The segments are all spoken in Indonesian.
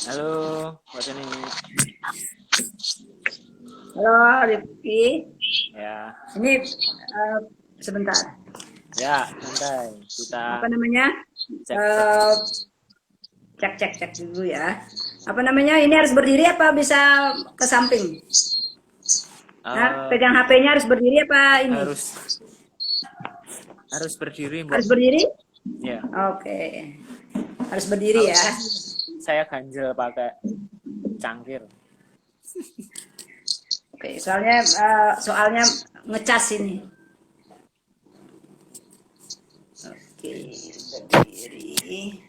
Halo, Mbak Seni. Halo, Rifki. Ya, Ini sebentar. ya, santai. Kita Apa namanya? cek-cek. Eh, cek dulu ya. Apa namanya? Ini harus berdiri apa bisa ke samping? Nah, Eh, pegang HP-nya harus berdiri apa ini? harus harus berdiri, Mbak. Harus berdiri? Ya, Oke. Harus berdiri kalau ya. saya sih saya ganjel pakai cangkir. Oke, soalnya ngecas ini. Oke, berdiri.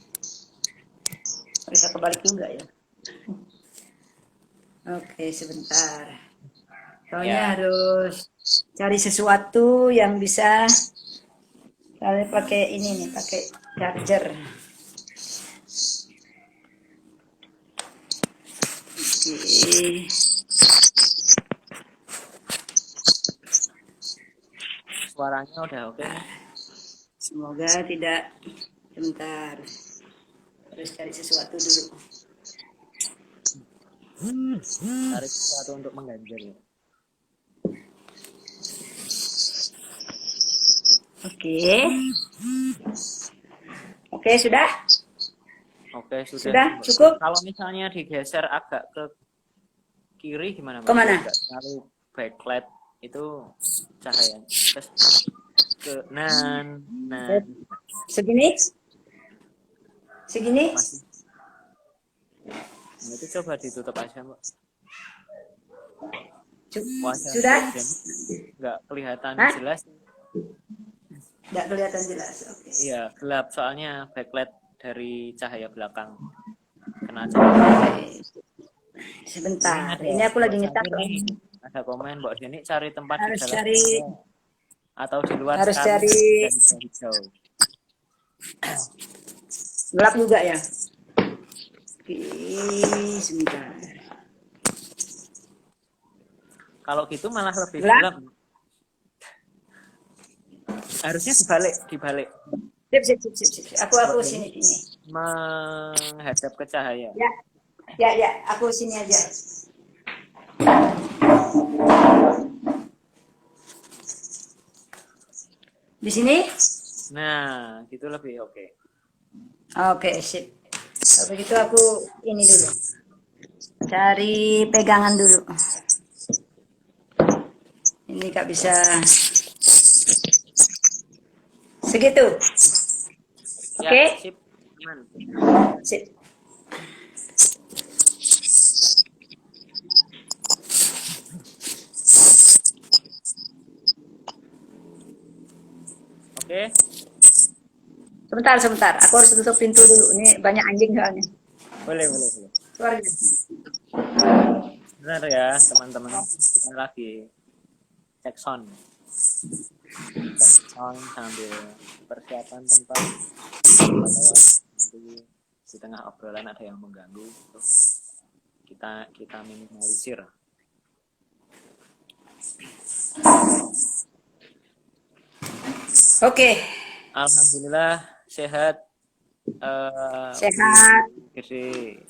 Bisa kebalik juga ya. Oke, sebentar. Soalnya Ya, harus cari sesuatu yang bisa kalian pakai ini nih, pakai charger. Oke. suaranya udah oke nih. Semoga tidak sebentar. Harus cari sesuatu dulu. Cari sesuatu untuk mengganjal. Oke. Oke, sudah? Oke, sudah Sudah sih, Mbak. cukup? Kalau misalnya digeser agak ke kiri gimana, Mbak? Biar Kemana? nggak terlalu backlight itu cahaya. Terus ke nan Segini? Segini? masih. Nah, itu coba ditutup aja, Mbak. Wajahnya Sudah? nggak kelihatan Hah? jelas. Tidak kelihatan jelas. Oke. Iya, gelap soalnya backlight dari cahaya belakang kena cahaya. Oke. Ini Sebentar. ada Ini aku Mbak lagi nyetak. Safir nih, ada komen Mbak Deni cari tempat di Harus dalam cari aja atau di luar harus sekali cari dan hijau. gelap juga ya. Oke, sebentar. Kalau gitu malah lebih Gelap? gelap. Harusnya dibalik, dibalik. Sip. Aku Mbak Deni sini. menghadap ke cahaya. Ya, aku sini aja. Di sini? Nah, gitu lebih oke. Oke, sip. Kalau begitu aku ini dulu. Cari pegangan dulu. Ini Kak bisa segitu. Ya, Oke? sip. Aman. Sip. Oke. Sebentar. Aku harus tutup pintu dulu. Ini banyak anjing soalnya. Boleh. Suaranya. Benar ya, teman-teman. Kita lagi cek sound. Sound sambil persiapan tempat di tengah obrolan ada yang mengganggu itu kita minimalisir. Oke, Alhamdulillah sehat. Bu sehat. Gede.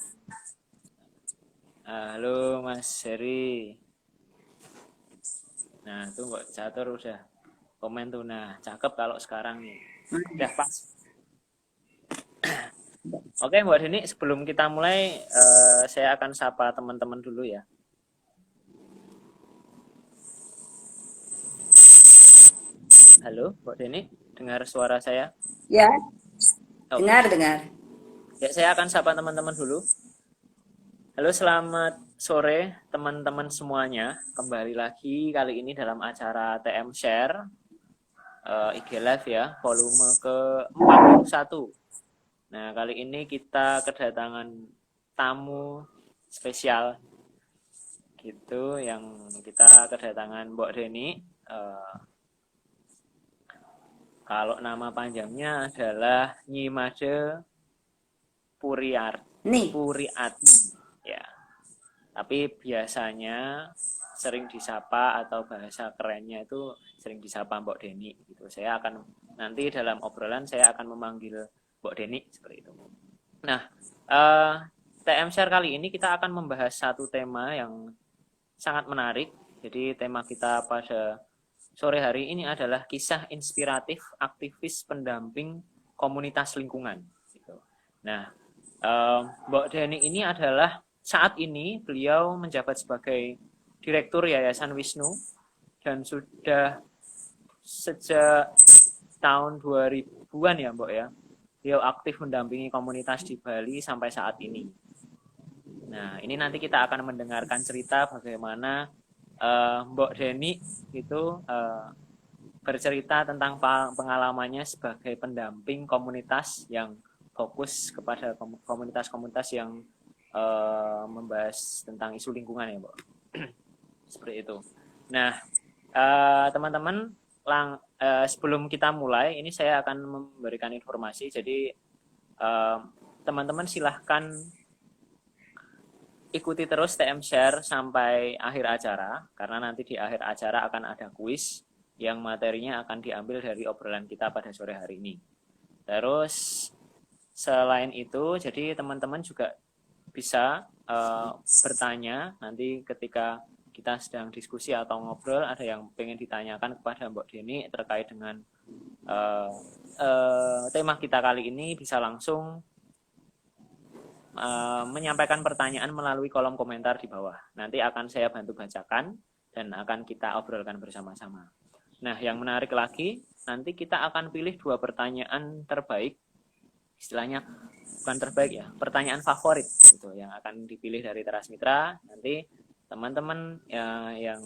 Halo Mas Heri. Nah itu Mbak Catur udah komen tuh. Nah cakep kalau sekarang nih udah pas. Oke Mbak Deni, sebelum kita mulai saya akan sapa teman-teman dulu ya. Halo Mbak Deni, dengar suara saya? Ya, Oke. dengar. Ya saya akan sapa teman-teman dulu. Halo selamat sore teman-teman semuanya. Kembali lagi kali ini dalam acara TM Share IG Live ya, volume ke-41. Nah kali ini kita kedatangan tamu spesial gitu, yang kita kedatangan Mbak Deni. Kalau nama panjangnya adalah Nyimade Nih, Puriati ya. Tapi biasanya sering disapa atau bahasa kerennya itu sering disapa Mbok Deni gitu. Saya akan nanti dalam obrolan saya akan memanggil Mbok Deni seperti itu. Nah, TM Share kali ini kita akan membahas satu tema yang sangat menarik. Jadi tema kita pada sore hari ini adalah kisah inspiratif aktivis pendamping komunitas lingkungan. Nah, Mbak Deni ini adalah saat ini beliau menjabat sebagai Direktur Yayasan Wisnu dan sudah sejak tahun 2000-an ya Mbak ya. Beliau aktif mendampingi komunitas di Bali sampai saat ini. Nah, ini nanti kita akan mendengarkan cerita bagaimana Mbak Deni itu bercerita tentang pengalamannya sebagai pendamping komunitas yang fokus kepada komunitas-komunitas yang membahas tentang isu lingkungan ya, Mbak. Seperti itu. Nah, teman-teman, sebelum kita mulai, ini saya akan memberikan informasi. Jadi, teman-teman silahkan ikuti terus TM Share sampai akhir acara, karena nanti di akhir acara akan ada kuis yang materinya akan diambil dari obrolan kita pada sore hari ini. Terus, selain itu, jadi teman-teman juga bisa bertanya nanti ketika kita sedang diskusi atau ngobrol, ada yang pengen ditanyakan kepada Mbak Deni terkait dengan tema kita kali ini, bisa langsung menyampaikan pertanyaan melalui kolom komentar di bawah. Nanti akan saya bantu bacakan dan akan kita obrolkan bersama-sama. Nah, yang menarik lagi, nanti kita akan pilih 2 pertanyaan terbaik, istilahnya bukan terbaik ya, pertanyaan favorit gitu yang akan dipilih dari Teras Mitra. Nanti teman-teman yang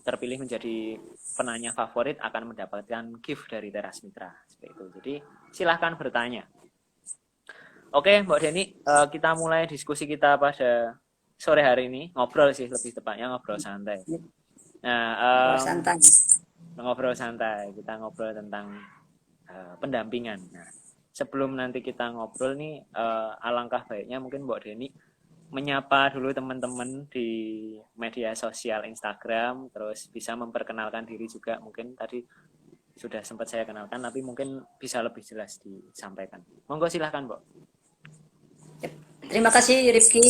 terpilih menjadi penanya favorit akan mendapatkan gift dari Teras Mitra seperti itu. Jadi silahkan bertanya. Oke, Mbak Deni, kita mulai diskusi kita pada sore hari ini. Ngobrol sih lebih tepatnya, ngobrol santai. Nah, ngobrol santai. Kita ngobrol tentang pendampingan. Nah, sebelum nanti kita ngobrol nih, alangkah baiknya mungkin Mbak Deni menyapa dulu teman-teman di media sosial Instagram, terus bisa memperkenalkan diri juga. Mungkin tadi sudah sempat saya kenalkan, tapi mungkin bisa lebih jelas disampaikan. Monggo silahkan, Mbak. Terima kasih Rifki,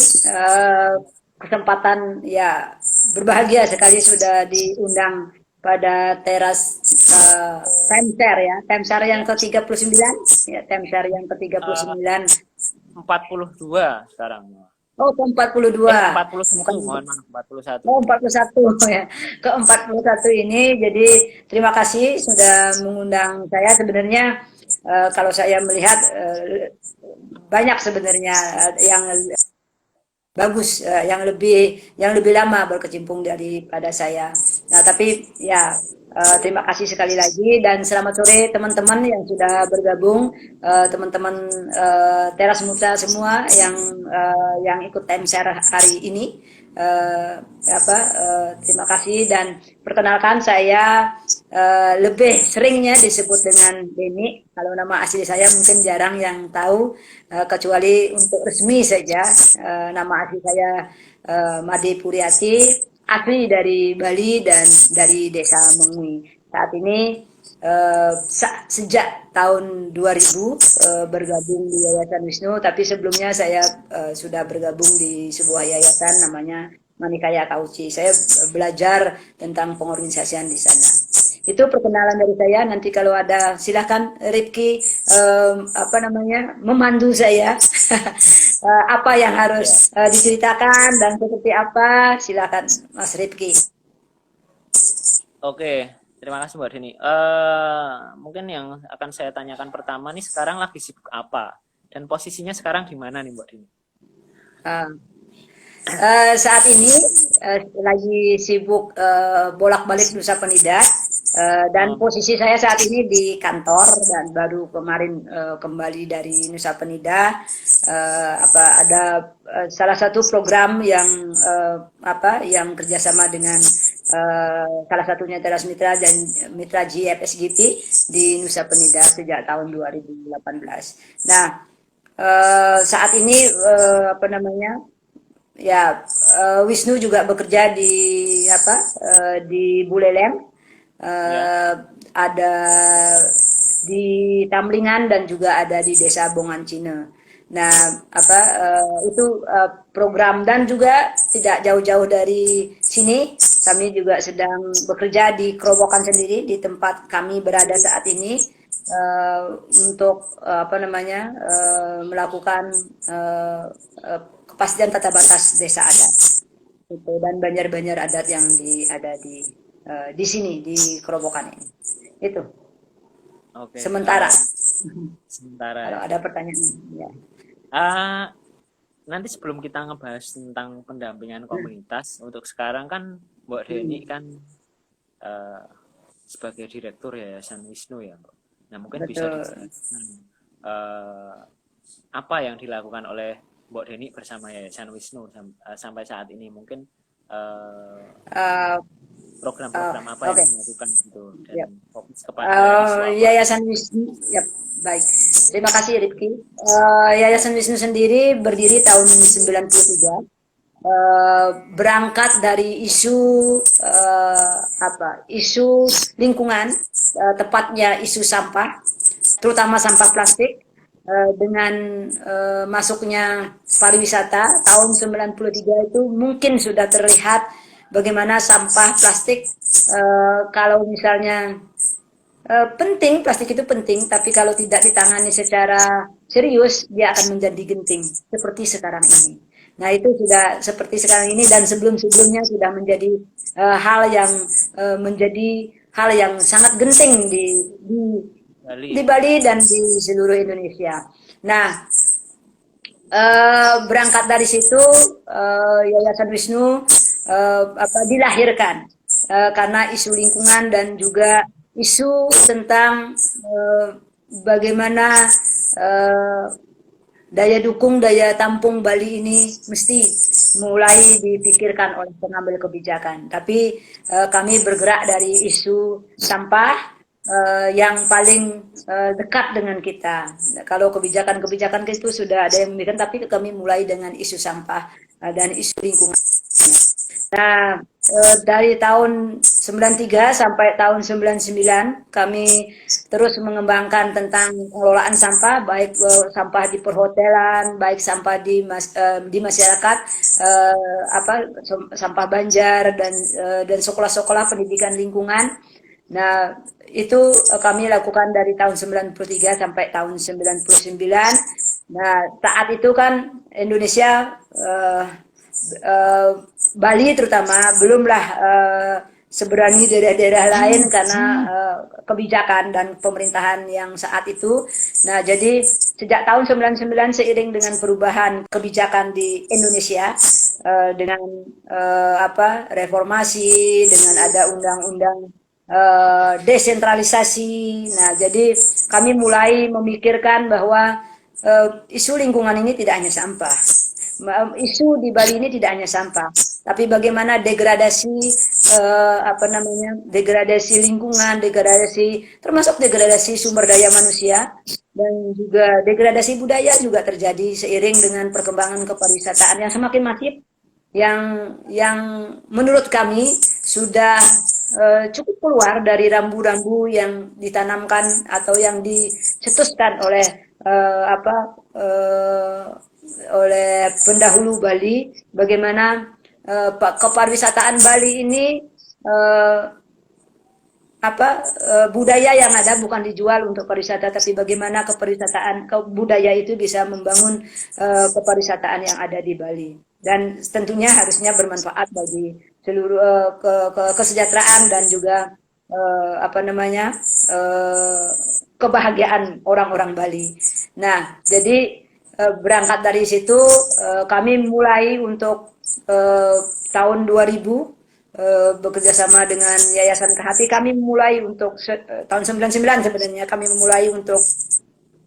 kesempatan ya berbahagia sekali sudah diundang pada teras Time Share ya, Time Share yang ke-39 ya, Time Share yang ke-39. 42 sekarang. Oh, ke-42. 41, mohon maaf, 41. Oh, 41 ya. Ke-41 ini, jadi terima kasih sudah mengundang saya. Sebenarnya kalau saya melihat banyak sebenarnya yang bagus, yang lebih lama berkecimpung daripada saya. Nah, tapi ya terima kasih sekali lagi dan selamat sore teman-teman yang sudah bergabung, teman-teman Teras Mitra semua yang ikut Time Share hari ini. Terima kasih dan perkenalkan saya lebih seringnya disebut dengan Deni. Kalau nama asli saya mungkin jarang yang tahu, kecuali untuk resmi saja. Nama asli saya Made Puriati, asli dari Bali dan dari Desa Mengui. Saat ini sejak tahun 2000 bergabung di Yayasan Wisnu, tapi sebelumnya saya sudah bergabung di sebuah yayasan namanya Manikaya Kauci. Saya belajar tentang pengorganisasian di sana. Itu perkenalan dari saya. Nanti kalau ada silahkan Rifki memandu saya apa yang harus diceritakan dan seperti apa, silakan Mas Rifki. Oke. Terima kasih Mbak Deni. Mungkin yang akan saya tanyakan pertama nih, sekarang lagi sibuk apa? Dan posisinya sekarang di mana nih Mbak Deni? Saat ini lagi sibuk bolak-balik Nusa Penida dan posisi saya saat ini di kantor dan baru kemarin kembali dari Nusa Penida. Ada salah satu program yang kerjasama dengan salah satunya Teras Mitra dan Mitra GFSGP di Nusa Penida sejak tahun 2018. Nah, saat ini Wisnu juga bekerja di Buleleng, ada di Tamlingan dan juga ada di Desa Bongan Cina. Nah, itu program, dan juga tidak jauh-jauh dari sini kami juga sedang bekerja di Kerobokan sendiri, di tempat kami berada saat ini, untuk melakukan kepastian tata batas desa adat itu, dan banjar-banjar adat yang ada di sini di Kerobokan ini. Itu Oke, sementara. sementara Kalau ya. ada pertanyaan, ya. Ah, nanti sebelum kita ngebahas tentang pendampingan komunitas, untuk sekarang kan Mbak Deni kan eh, sebagai direktur Yayasan Wisnu ya, Mbak. Nah, mungkin bisa Betul. dijelaskan eh, apa yang dilakukan oleh Mbak Deni bersama Yayasan Wisnu sampai saat ini. Mungkin eh, Uh, program-program apa yang Oke. dilakukan gitu, dan Ya. fokus kepada isu apa. Yayasan Wisnu, ya, baik. Terima kasih Rifki. Yayasan Wisnu sendiri berdiri tahun 93. Berangkat dari isu isu lingkungan, tepatnya isu sampah, terutama sampah plastik. Dengan masuknya pariwisata tahun 93 itu mungkin sudah terlihat bagaimana sampah plastik, kalau misalnya penting, plastik itu penting, tapi kalau tidak ditangani secara serius, dia akan menjadi genting, seperti sekarang ini. Nah, itu sudah seperti sekarang ini, dan sebelum-sebelumnya sudah menjadi menjadi hal yang sangat genting Bali di ya. Bali dan di seluruh Indonesia. Nah, berangkat dari situ, Yayasan Wisnu dilahirkan karena isu lingkungan dan juga isu tentang bagaimana uh, daya dukung, daya tampung Bali ini mesti mulai dipikirkan oleh pengambil kebijakan. Tapi kami bergerak dari isu sampah yang paling dekat dengan kita. Kalau kebijakan-kebijakan itu sudah ada yang memikirkan, tapi kami mulai dengan isu sampah dan isu lingkungan. Nah, dari tahun 93 sampai tahun 99 kami terus mengembangkan tentang pengelolaan sampah, baik sampah di perhotelan, baik sampah di masyarakat, sampah banjar, dan sekolah-sekolah pendidikan lingkungan. Nah, itu kami lakukan dari tahun 93 sampai tahun 99. Nah, saat itu kan Indonesia, uh, Bali terutama belumlah seberani daerah-daerah lain karena kebijakan dan pemerintahan yang saat itu. Nah, jadi sejak tahun 99 seiring dengan perubahan kebijakan di Indonesia, dengan reformasi, dengan ada undang-undang desentralisasi. Nah, jadi kami mulai memikirkan bahwa isu lingkungan ini tidak hanya sampah. Isu di Bali ini tidak hanya sampah, tapi bagaimana degradasi degradasi lingkungan, termasuk degradasi sumber daya manusia, dan juga degradasi budaya juga terjadi seiring dengan perkembangan kepariwisataan yang semakin masif, yang menurut kami sudah cukup keluar dari rambu-rambu yang ditanamkan atau yang dicetuskan oleh oleh pendahulu Bali, bagaimana kepariwisataan Bali ini budaya yang ada bukan dijual untuk pariwisata, tapi bagaimana budaya itu bisa membangun kepariwisataan yang ada di Bali, dan tentunya harusnya bermanfaat bagi seluruh kesejahteraan dan juga kebahagiaan orang-orang Bali. Nah, jadi berangkat dari situ kami mulai untuk tahun 2000 bekerja sama dengan Yayasan Kehati. Kami mulai untuk tahun 99 sebenarnya kami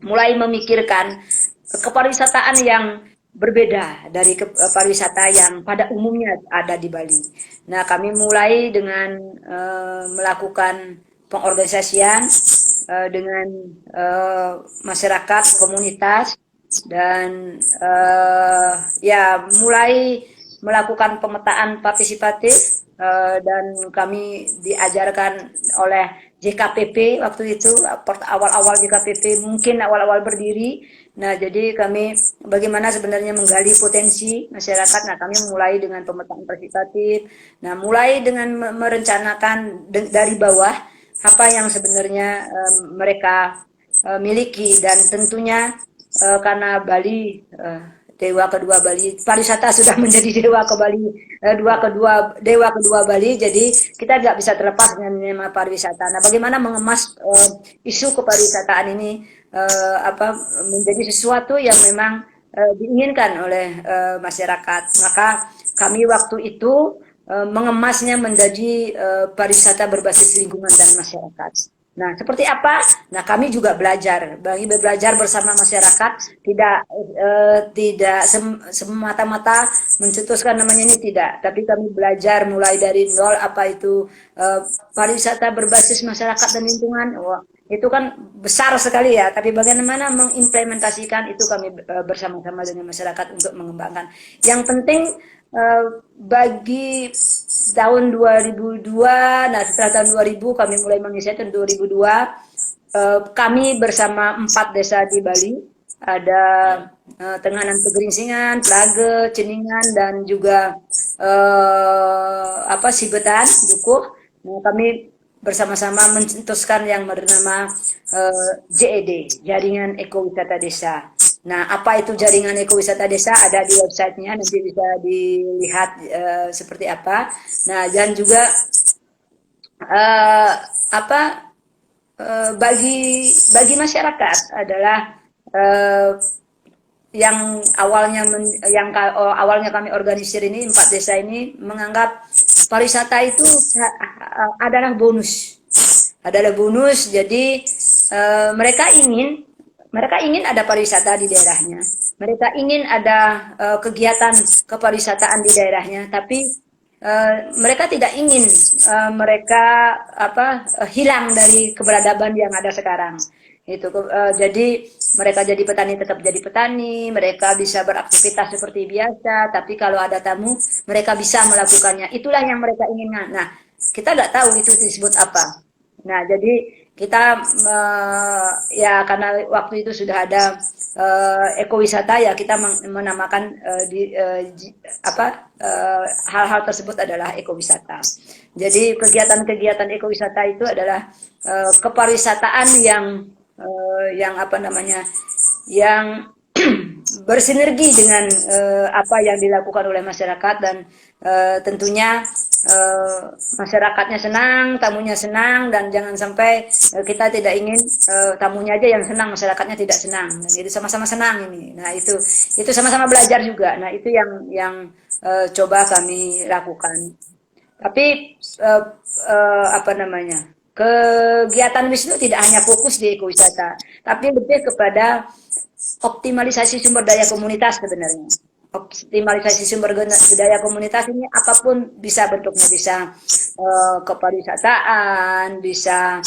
mulai memikirkan kepariwisataan yang berbeda dari pariwisata yang pada umumnya ada di Bali. Nah, kami mulai dengan melakukan pengorganisasian dengan masyarakat, komunitas, dan mulai melakukan pemetaan partisipatif, dan kami diajarkan oleh JKPP waktu itu, awal-awal JKPP, mungkin awal-awal berdiri. Nah, jadi kami bagaimana sebenarnya menggali potensi masyarakat. Nah, kami mulai dengan pemetaan partisipatif. Nah, mulai dengan merencanakan dari bawah apa yang sebenarnya mereka miliki, dan tentunya karena Bali dewa kedua Bali, pariwisata sudah menjadi dewa ke Bali, dewa kedua Bali, jadi kita tidak bisa terlepas dengan nama pariwisata. Nah, bagaimana mengemas isu kepariwisataan ini apa menjadi sesuatu yang memang diinginkan oleh masyarakat. Maka kami waktu itu mengemasnya menjadi pariwisata berbasis lingkungan dan masyarakat. Nah, seperti apa? Nah, kami juga belajar bersama masyarakat, tidak semata-mata mencetuskan namanya ini, tidak, tapi kami belajar mulai dari nol apa itu pariwisata berbasis masyarakat dan lingkungan. Wah, itu kan besar sekali ya, tapi bagaimana mengimplementasikan itu kami bersama-sama dengan masyarakat untuk mengembangkan. Yang penting bagi tahun 2002, nah setelah tahun 2000 kami mulai menginisiasi tahun 2002, kami bersama 4 desa di Bali, ada Tenganan Pegeringsingan, Plage, Ceningan, dan juga Sibetan, Dukuh. Nah, kami bersama-sama mencetuskan yang bernama JED, Jaringan Ekowisata Desa. Nah, apa itu Jaringan Ekowisata Desa? Ada di websitenya, nanti bisa dilihat seperti apa. Nah, dan juga uh, apa bagi masyarakat adalah yang awalnya kami organisir ini, 4 desa ini menganggap pariwisata itu adalah bonus. Jadi mereka ingin ada pariwisata di daerahnya. Mereka ingin ada kegiatan kepariwisataan di daerahnya, tapi mereka tidak ingin hilang dari keberadaban yang ada sekarang. Jadi mereka jadi petani, tetap jadi petani, mereka bisa beraktivitas seperti biasa, tapi kalau ada tamu mereka bisa melakukannya. Itulah yang mereka inginkan. Nah, kita nggak tahu itu disebut apa. Nah, jadi kita ya karena waktu itu sudah ada ekowisata, ya kita menamakan hal-hal tersebut adalah ekowisata. Jadi kegiatan-kegiatan ekowisata itu adalah kepariwisataan yang bersinergi dengan apa yang dilakukan oleh masyarakat, dan tentunya masyarakatnya senang, tamunya senang, dan jangan sampai kita tidak ingin tamunya aja yang senang, masyarakatnya tidak senang, dan itu sama-sama senang ini. Nah, itu sama-sama belajar juga. Nah, itu yang coba kami lakukan. Tapi kegiatan Wisnu tidak hanya fokus di ekowisata, tapi lebih kepada optimalisasi sumber daya komunitas sebenarnya. Optimalisasi sumber daya komunitas ini apapun bisa bentuknya, bisa kepariwisataan, bisa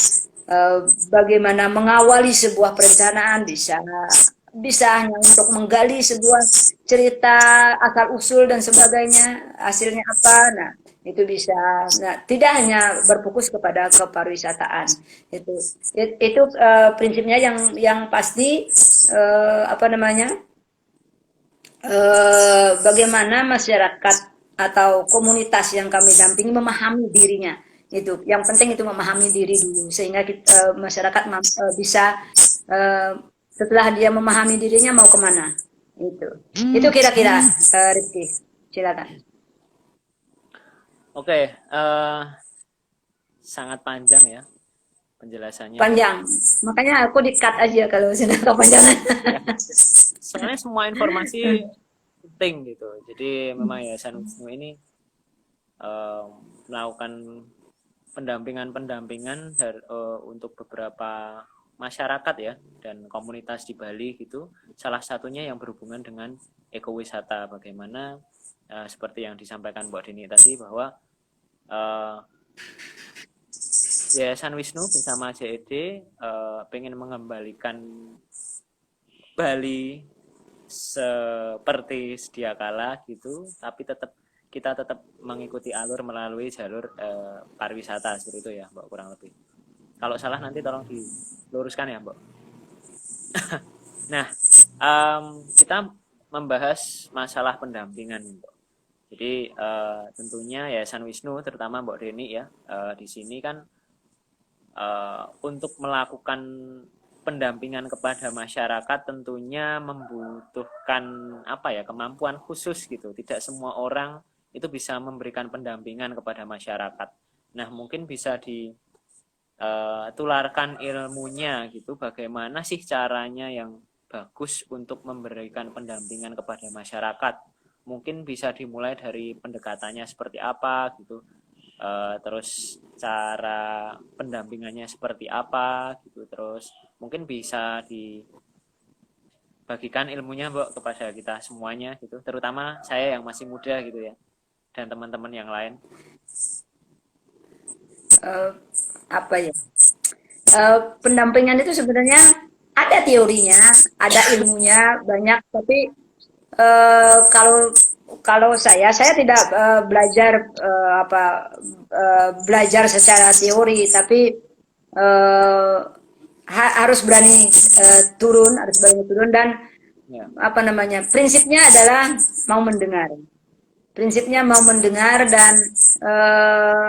bagaimana mengawali sebuah perencanaan, bisa hanya untuk menggali sebuah cerita asal usul dan sebagainya, hasilnya apa. Nah, itu bisa. Nah, tidak hanya berfokus kepada kepariwisataan. Itu prinsipnya yang pasti bagaimana masyarakat atau komunitas yang kami dampingi memahami dirinya. Itu yang penting, itu memahami diri dulu, sehingga masyarakat bisa setelah dia memahami dirinya mau kemana. Itu kira-kira Rizky, silakan. Oke, sangat panjang ya penjelasannya. Panjang, makanya aku di-cut aja kalau sudah kepanjangan. Ya, soalnya semua informasi penting gitu. Jadi memang Yayasan Wisnu ini melakukan pendampingan untuk beberapa masyarakat ya, dan komunitas di Bali gitu. Salah satunya yang berhubungan dengan ekowisata. Bagaimana seperti yang disampaikan Mbak Dini tadi, bahwa Yayasan Wisnu bersama JED pengen mengembalikan Bali seperti sedia kala gitu, tapi kita tetap mengikuti alur melalui jalur pariwisata, seperti itu ya Mbak, kurang lebih. Kalau salah nanti tolong diluruskan ya, Mbak. Nah, kita membahas masalah pendampingan, Mbak. Jadi tentunya Yayasan Wisnu, terutama Mbak Deni ya, di sini kan untuk melakukan pendampingan kepada masyarakat tentunya membutuhkan apa ya, kemampuan khusus gitu. Tidak semua orang itu bisa memberikan pendampingan kepada masyarakat. Nah, mungkin bisa ditularkan ilmunya gitu. Bagaimana sih caranya yang bagus untuk memberikan pendampingan kepada masyarakat? Mungkin bisa dimulai dari pendekatannya seperti apa gitu. Terus cara pendampingannya seperti apa gitu, terus mungkin bisa dibagikan ilmunya Mbak kepada kita semuanya gitu, terutama saya yang masih muda gitu ya, dan teman-teman yang lain. Eh, apa ya? Pendampingan itu sebenarnya ada teorinya, ada ilmunya banyak, tapi kalau kalau saya tidak belajar belajar secara teori, tapi uh, harus berani turun dan Ya, apa namanya, prinsipnya adalah mau mendengar. Prinsipnya mau mendengar dan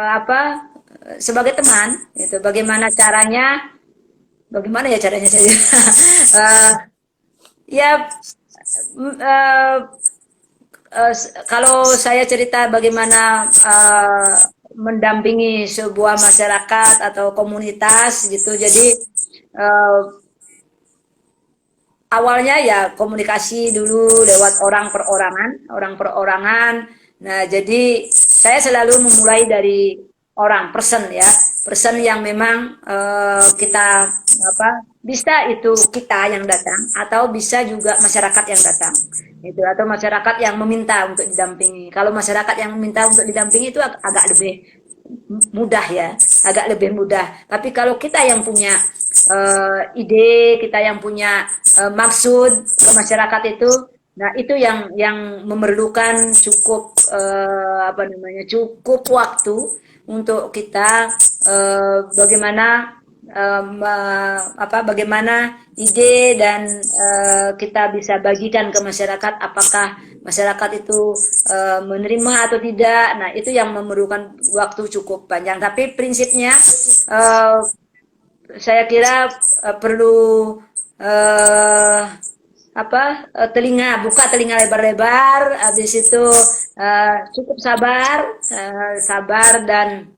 apa, sebagai teman itu bagaimana ya caranya saya uh, ya uh, kalau saya cerita bagaimana mendampingi sebuah masyarakat atau komunitas gitu, jadi uh, awalnya ya komunikasi dulu lewat orang perorangan. Nah, jadi saya selalu memulai dari orang, person yang memang kita apa, bisa itu kita yang datang atau bisa juga masyarakat yang datang. Itu atau masyarakat yang meminta untuk didampingi. Kalau masyarakat yang meminta untuk didampingi itu agak lebih mudah ya, agak lebih mudah. Tapi kalau kita yang punya ide, kita yang punya maksud ke masyarakat itu, nah itu yang memerlukan cukup apa namanya, cukup waktu untuk kita bagaimana bagaimana ide dan kita bisa bagikan ke masyarakat, apakah masyarakat itu menerima atau tidak. Nah, itu yang memerlukan waktu cukup panjang. Tapi prinsipnya uh, saya kira perlu uh, buka telinga lebar-lebar, habis itu cukup sabar dan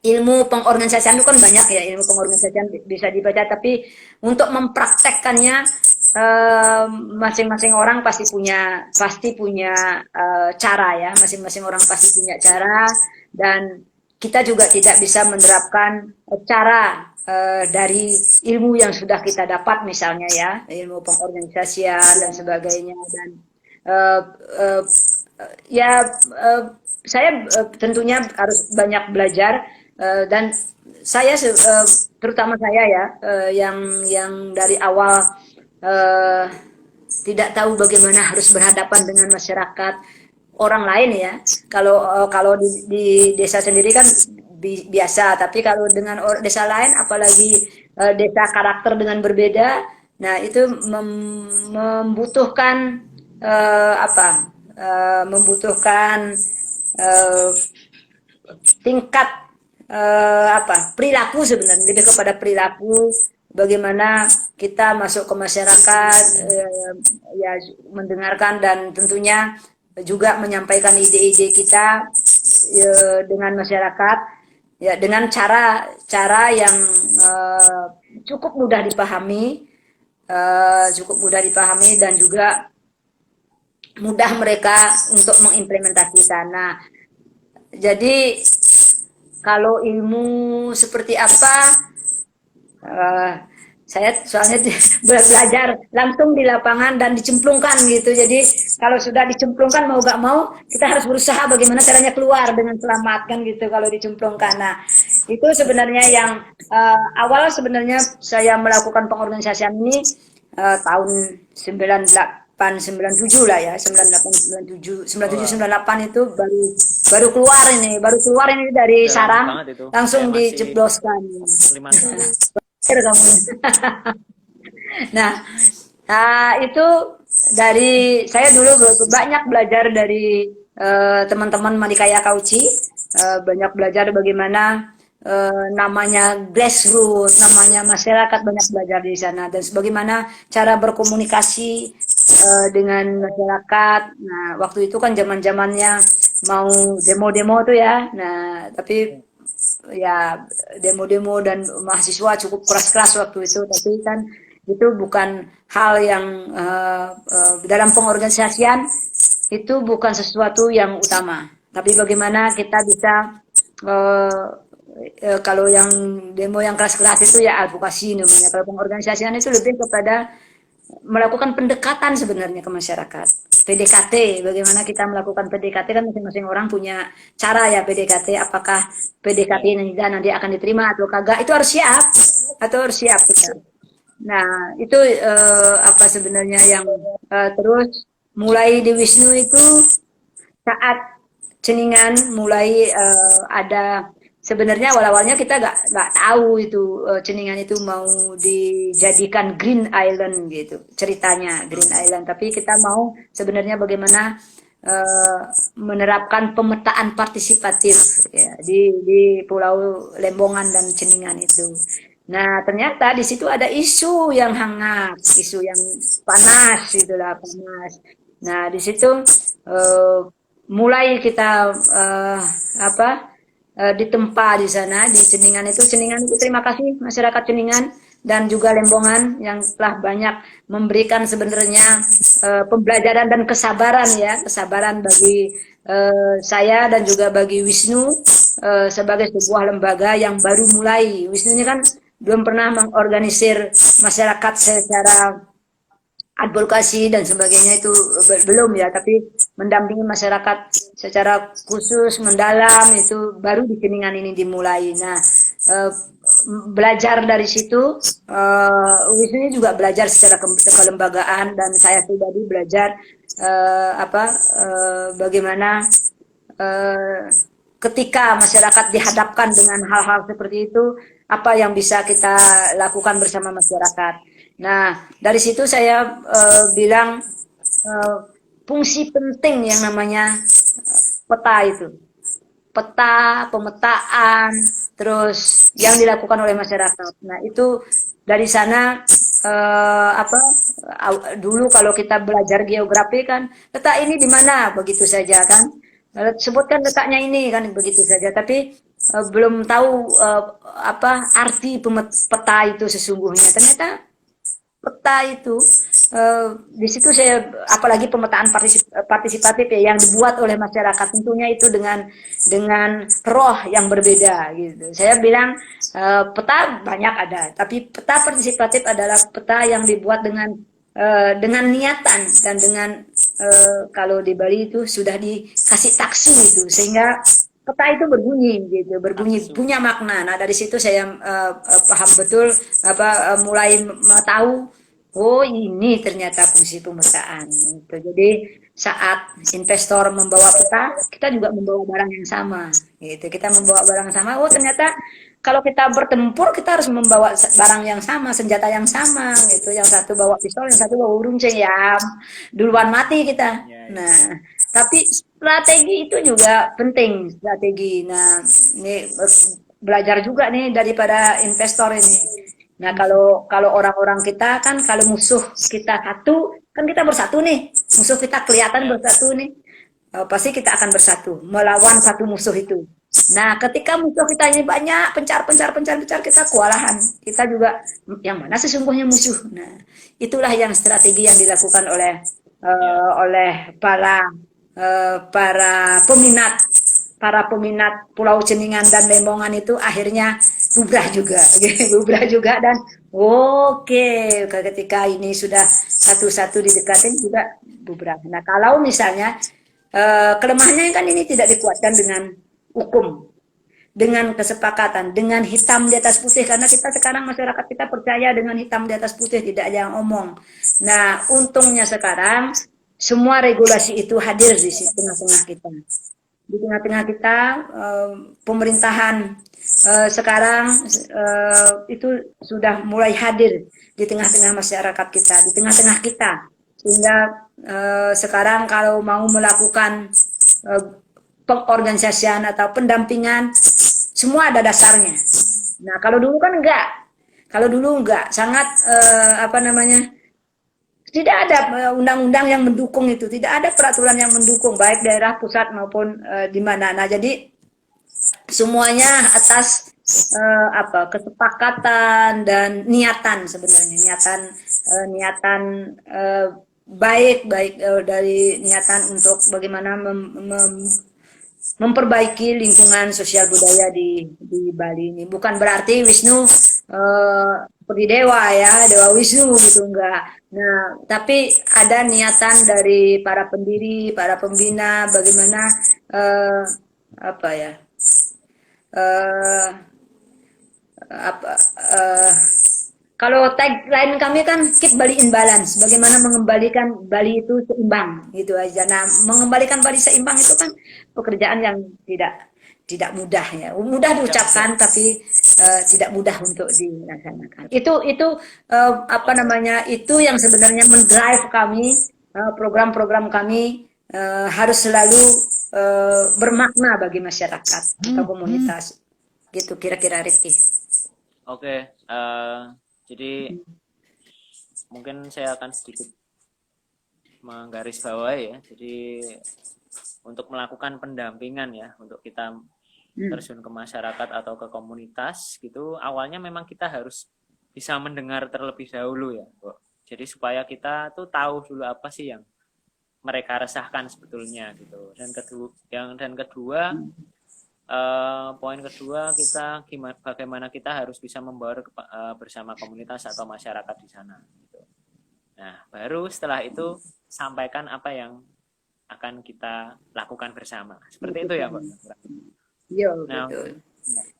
ilmu pengorganisasian itu kan banyak ya, ilmu pengorganisasian bisa dibaca, tapi untuk mempraktekkannya masing-masing orang pasti punya cara ya, masing-masing orang pasti punya cara, dan kita juga tidak bisa menerapkan cara dari ilmu yang sudah kita dapat, misalnya ya, ilmu pengorganisasian dan sebagainya, dan uh, uh, ya saya tentunya harus banyak belajar. Dan saya terutama saya ya, yang dari awal uh, tidak tahu bagaimana harus berhadapan dengan masyarakat orang lain ya. Kalau di desa sendiri kan biasa, tapi kalau dengan desa lain, apalagi desa karakter dengan berbeda, nah itu membutuhkan membutuhkan uh, tingkat perilaku, sebenarnya lebih kepada perilaku, bagaimana kita masuk ke masyarakat, ya mendengarkan dan tentunya juga menyampaikan ide-ide kita dengan masyarakat ya, dengan cara yang cukup mudah dipahami, dan juga mudah mereka untuk mengimplementasikan. Nah, jadi kalau ilmu seperti apa, saya soalnya belajar langsung di lapangan dan dicemplungkan gitu. Jadi kalau sudah dicemplungkan, mau gak mau kita harus berusaha bagaimana caranya keluar dengan selamat kan gitu kalau dicemplungkan. Nah, itu sebenarnya yang awal sebenarnya saya melakukan pengorganisasian ini tahun 97 lah ya, 98 97 97 Wah, 98 itu baru baru keluar ini dari udah lama sarang banget itu. Saya langsung masih dijebloskan. 5 tahun. Akhir kamu. Nah, itu dari saya dulu banyak belajar dari teman-teman Madikaya Kauci, banyak belajar bagaimana namanya grassroots, namanya masyarakat, banyak belajar di sana dan bagaimana cara berkomunikasi dengan masyarakat. Nah, waktu itu kan zaman-zamannya mau demo-demo tuh ya. Nah, tapi ya demo-demo dan mahasiswa cukup keras-keras waktu itu, tapi kan itu bukan hal yang dalam pengorganisasian itu bukan sesuatu yang utama. Tapi bagaimana kita bisa uh, kalau yang demo yang keras-keras itu ya advokasi namanya. Kalau pengorganisasian itu lebih kepada melakukan pendekatan sebenarnya ke masyarakat. PDKT, bagaimana kita melakukan PDKT, kan masing-masing orang punya cara ya PDKT. Apakah PDKT Ya. ini nanti akan diterima atau kagak? Itu harus siap, atau harus siap kita. Nah, itu apa sebenarnya yang terus mulai di Wisnu itu saat Ceningan mulai ada, sebenarnya awal-awalnya kita nggak tahu itu Ceningan itu mau dijadikan Green Island gitu ceritanya Green Island, tapi kita mau sebenarnya bagaimana eh, menerapkan pemetaan partisipatif ya, di Pulau Lembongan dan Ceningan itu. Nah, ternyata di situ ada isu yang hangat, isu yang panas, itulah panas. Nah, di situ eh, mulai kita apa ditempa di sana di Ceningan itu terima kasih masyarakat Ceningan dan juga Lembongan yang telah banyak memberikan sebenarnya pembelajaran dan kesabaran ya, kesabaran bagi saya dan juga bagi Wisnu sebagai sebuah lembaga yang baru mulai. Wisnu ini kan belum pernah mengorganisir masyarakat secara advokasi dan sebagainya itu belum ya, tapi mendampingi masyarakat secara khusus mendalam itu baru di Ceningan ini dimulai. Nah, belajar dari situ, Wisnu juga belajar secara kelembagaan dan saya pribadi belajar bagaimana eh, ketika masyarakat dihadapkan dengan hal-hal seperti itu, apa yang bisa kita lakukan bersama masyarakat. Nah, dari situ saya bilang uh, fungsi penting yang namanya peta itu. Peta, pemetaan, terus yang dilakukan oleh masyarakat. Nah, itu dari sana dulu kalau kita belajar geografi kan, letak ini di mana begitu saja kan. Sebutkan letaknya ini kan begitu saja, tapi belum tahu apa arti peta itu sesungguhnya. Ternyata peta itu di situ saya apalagi pemetaan partisipatif ya yang dibuat oleh masyarakat tentunya itu dengan roh yang berbeda gitu. Saya bilang peta banyak ada, tapi peta partisipatif adalah peta yang dibuat dengan niatan dan dengan kalau di Bali itu sudah dikasih taksi itu sehingga peta itu berbunyi gitu, berbunyi Taksu. punya makna. Nah, dari situ saya paham betul mulai tahu oh ini ternyata fungsi pemetaan gitu. Jadi saat investor membawa peta, kita juga membawa barang yang sama gitu. Kita membawa barang yang sama. Oh, ternyata kalau kita bertempur kita harus membawa barang yang sama, senjata yang sama gitu. Yang satu bawa pistol, yang satu bawa runcing ya. Duluan mati kita. Ya, ya. Nah, tapi strategi itu juga penting, strategi. Nah, ini belajar juga nih daripada investor ini. Nah, kalau kalau orang-orang kita kan kalau musuh kita satu, kan kita bersatu nih. Musuh kita kelihatan Ya. bersatu nih. Pasti kita akan bersatu melawan satu musuh itu. Nah, ketika musuh kita ini banyak, pencar kita kewalahan. Kita juga yang mana sesungguhnya musuh. Nah, itulah yang strategi yang dilakukan Ya. oleh para peminat Pulau Ceningan dan Lembongan itu akhirnya bubrah juga, bubrah juga dan oke ketika ini sudah satu-satu didekatin juga bubrah. Nah, kalau misalnya kelemahannya kan ini tidak dikuatkan dengan hukum. dengan kesepakatan, dengan hitam di atas putih, karena kita sekarang masyarakat kita percaya dengan hitam di atas putih, tidak ada yang omong. Nah, untungnya sekarang semua regulasi itu hadir di tengah-tengah kita. Di tengah-tengah kita, pemerintahan sekarang itu sudah mulai hadir di tengah-tengah masyarakat kita, di tengah-tengah kita, sehingga sekarang kalau mau melakukan pengorganisasian atau pendampingan, semua ada dasarnya. Nah, kalau dulu kan enggak. Kalau dulu enggak, sangat apa namanya? Tidak ada undang-undang yang mendukung itu, tidak ada peraturan yang mendukung baik daerah pusat maupun di mana. Nah, jadi semuanya atas apa kesepakatan dan niatan, sebenarnya niatan baik dari niatan untuk bagaimana memperbaiki lingkungan sosial budaya di Bali ini. Bukan berarti Wisnu seperti dewa ya, Dewa Wisnu gitu, enggak. Nah, tapi ada niatan dari para pendiri, para pembina, bagaimana apa ya, apa kalau tagline kami kan keep Bali in balance, bagaimana mengembalikan Bali itu seimbang gitu aja. Nah, mengembalikan Bali seimbang itu kan pekerjaan yang tidak mudah ya. Mudah diucapkan tapi tidak mudah untuk dilaksanakan. Itu apa namanya? Itu yang sebenarnya mendrive kami, program-program kami harus selalu bermakna bagi masyarakat atau komunitas. Gitu kira-kira, Rifki. Oke, jadi mungkin saya akan sedikit menggarisbawahi ya. Jadi untuk melakukan pendampingan ya, untuk kita terjun ke masyarakat atau ke komunitas gitu, awalnya memang kita harus bisa mendengar terlebih dahulu ya, Bu. Jadi supaya kita tuh tahu dulu apa sih yang mereka resahkan sebetulnya gitu. Dan kedua poin kedua, kita bagaimana kita harus bisa membaur bersama komunitas atau masyarakat di sana gitu. Nah, baru setelah itu sampaikan apa yang akan kita lakukan bersama. Seperti itu ya, Mbak. Iya, nah, betul.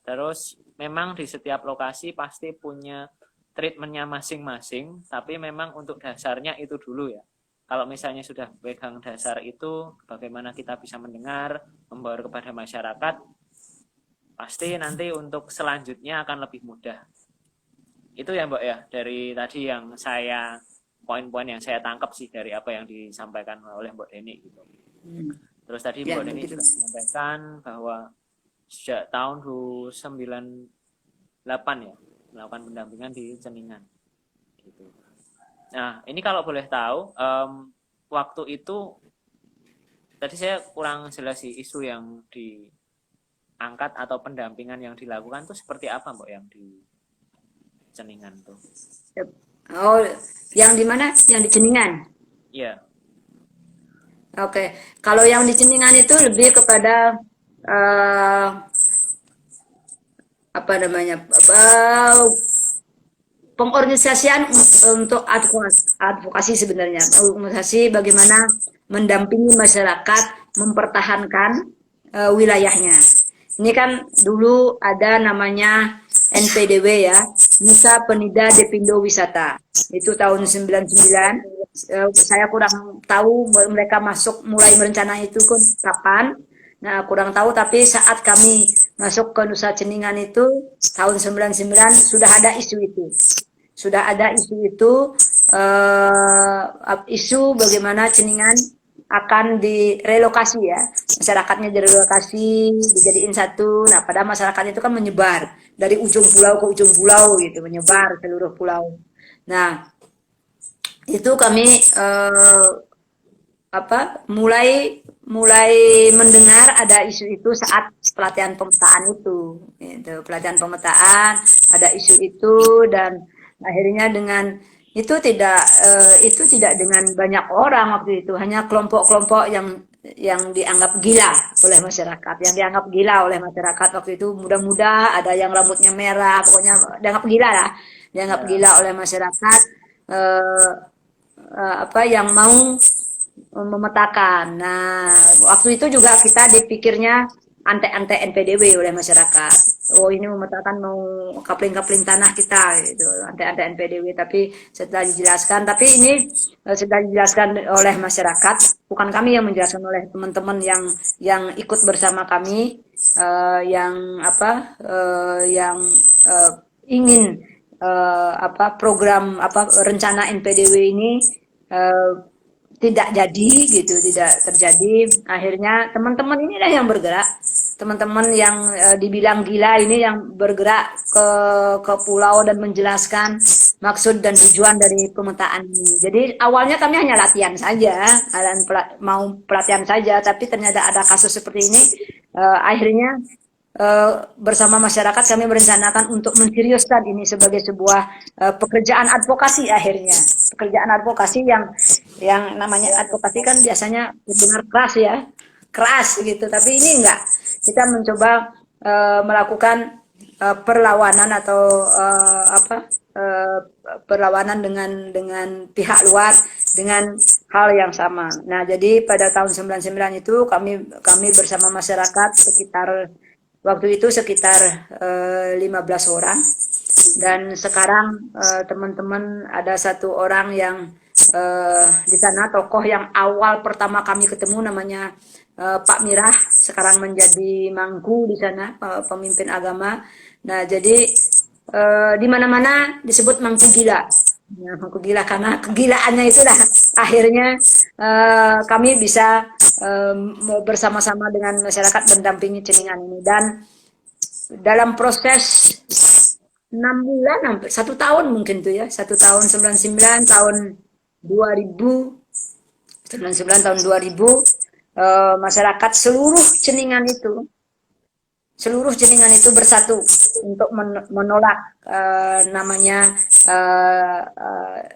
Terus memang di setiap lokasi pasti punya treatmentnya masing-masing, tapi memang untuk dasarnya itu dulu ya. Kalau misalnya sudah pegang dasar itu, bagaimana kita bisa mendengar, membaur kepada masyarakat, pasti nanti untuk selanjutnya akan lebih mudah. Itu ya Mbak ya, dari tadi yang saya, poin-poin yang saya tangkap sih dari apa yang disampaikan oleh Mbak Deni gitu. Terus tadi Mbak Deni juga menyampaikan bahwa sejak tahun 1998 ya, melakukan pendampingan di Ceningan gitu. Nah, ini kalau boleh tahu, waktu itu tadi saya kurang jelas sih isu yang diangkat atau pendampingan yang dilakukan tuh seperti apa, Mbak, yang di Ceningan tuh? Oh, yang di mana? Yang di Ceningan? Iya. Oke, kalau yang di Ceningan itu lebih kepada apa namanya? Pengorganisasian untuk advokasi sebenarnya, organisasi bagaimana mendampingi masyarakat mempertahankan wilayahnya. Ini kan dulu ada namanya NPDW ya, Nusa Penida Depindo Wisata. Itu tahun 99. Saya kurang tahu mereka mulai merencanakan itu kapan. Nah, kurang tahu, tapi saat kami masuk ke Nusa Ceningan itu tahun 99 sudah ada isu itu. Sudah ada isu itu, isu bagaimana Ceningan akan direlokasi ya. Masyarakatnya direlokasi, dijadiin satu. Nah, pada masyarakat itu kan menyebar dari ujung pulau ke ujung pulau gitu, menyebar seluruh pulau. Nah, itu kami mulai mendengar ada isu itu saat pelatihan pemetaan itu. Gitu. Pelatihan pemetaan ada isu itu, dan akhirnya dengan itu tidak dengan banyak orang waktu itu, hanya kelompok-kelompok yang dianggap gila oleh masyarakat, waktu itu muda-muda, ada yang rambutnya merah, pokoknya dianggap gila lah, gila oleh masyarakat, yang mau memetakan. Nah, waktu itu juga kita dipikirnya ante-ante NPDW oleh masyarakat. Oh ini memetakan mau kapling-kapling tanah kita gitu, ante-ante NPDW. Tapi setelah dijelaskan, tapi ini sudah dijelaskan oleh masyarakat, bukan kami yang menjelaskan, oleh teman-teman yang ikut bersama kami, yang apa, yang ingin apa program apa rencana NPDW ini eh, tidak jadi gitu, tidak terjadi. Akhirnya teman-teman inilah yang bergerak, teman-teman yang dibilang gila ini yang bergerak ke pulau dan menjelaskan maksud dan tujuan dari pemetaan ini. Jadi awalnya kami hanya latihan saja, dan mau pelatihan saja, tapi ternyata ada kasus seperti ini. Akhirnya bersama masyarakat kami merencanakan untuk menseriuskan ini sebagai sebuah pekerjaan advokasi. Akhirnya pekerjaan advokasi yang namanya advokasi kan biasanya benar keras ya, keras gitu, tapi ini enggak, kita mencoba melakukan perlawanan atau apa, perlawanan dengan pihak luar dengan hal yang sama. Nah, jadi pada tahun 99 itu kami bersama masyarakat sekitar, waktu itu sekitar 15 orang, dan sekarang teman-teman ada satu orang yang di sana, tokoh yang awal pertama kami ketemu namanya Pak Mirah, sekarang menjadi mangku di sana, pemimpin agama. Nah, jadi di mana-mana disebut mangku gila. Ya, mangku gila karena kegilaannya itulah akhirnya kami bisa bersama-sama dengan masyarakat mendampingi ceningan ini. Dan dalam proses 6 bulan, hampir 1 tahun mungkin tuh ya, 1 tahun, 99 tahun 2000, 99 tahun 2000, masyarakat seluruh ceningan itu bersatu untuk menolak namanya